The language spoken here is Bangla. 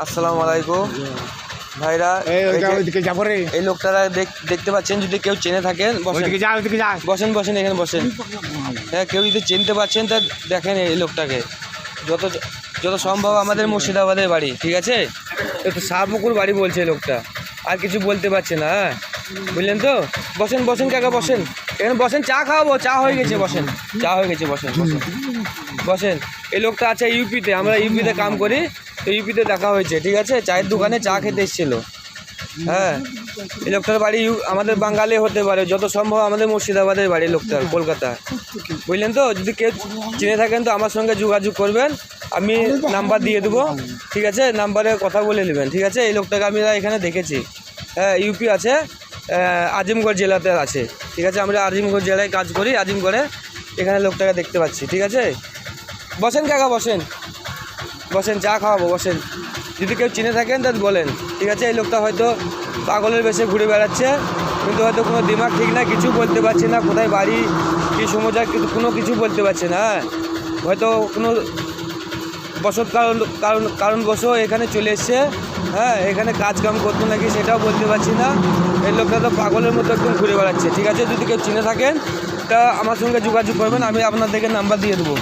আসসালামু আলাইকুম ভাইরা। এই লোকটারা দেখতে পাচ্ছেন, যদি কেউ চেনে থাকেন বসেন বসেন এখানে বসেন। হ্যাঁ, কেউ যদি চিনতে পারছেন তা দেখেন এই লোকটাকে। যত যত সম্ভব আমাদের মুর্শিদাবাদের বাড়ি, ঠিক আছে? একটু শাহপুকুর বাড়ি বলছে লোকটা, আর কিছু বলতে পারছে না। হ্যাঁ, বুঝলেন তো? বসেন বসেন কাকা, বসেন এখানে বসেন, চা খাওয়াবো, চা হয়ে গেছে, বসেন, চা হয়ে গেছে, বসেন বসেন বসেন। এই লোকটা আছে ইউপিতে, আমরা ইউপিতে কাম করি, তো ইউপিতে দেখা হয়েছে, ঠিক আছে? চায়ের দোকানে চা খেতে এসেছিলো। হ্যাঁ, এই লোকটার বাড়ি আমাদের বাঙালি হতে পারে, যত সম্ভব আমাদের মুর্শিদাবাদের বাড়ি লোকটার, কলকাতা। বুঝলেন তো? যদি কেউ চিনে থাকেন তো আমার সঙ্গে যোগাযোগ করবেন, আমি নাম্বার দিয়ে দেবো, ঠিক আছে? নাম্বারে কথা বলে নেবেন, ঠিক আছে? এই লোকটাকে আমি এখানে দেখেছি। হ্যাঁ, ইউপি আছে, আজিমগড় জেলাতে আছে, ঠিক আছে? আমরা আজিমগড় জেলায় কাজ করি, আজিমগড়ে। এখানে লোকটাকে দেখতে পাচ্ছি, ঠিক আছে? বসেন কাকা, বসেন বসেন, চা খাওয়াবো, বসেন। যদি কেউ চিনে থাকেন তাহলে বলেন, ঠিক আছে? এই লোকটা হয়তো পাগলের বেশে ঘুরে বেড়াচ্ছে, কিন্তু হয়তো কোনো দিমাগ ঠিক না, কিছু বলতে পারছে না, কোথায় বাড়ি কী সমস্যা, কিন্তু কোনো কিছু বলতে পারছে না। হয়তো কোনো কারণবশ এখানে চলে এসছে। হ্যাঁ, এখানে কাজকাম করতো নাকি সেটাও বলতে পারছি না। এই লোকটা তো পাগলের মতো একদম ঘুরে বেড়াচ্ছে, ঠিক আছে? যদি কেউ চিনে থাকেন তা আমার সঙ্গে যোগাযোগ করবেন, আমি আপনাদেরকে নাম্বার দিয়ে দেবো।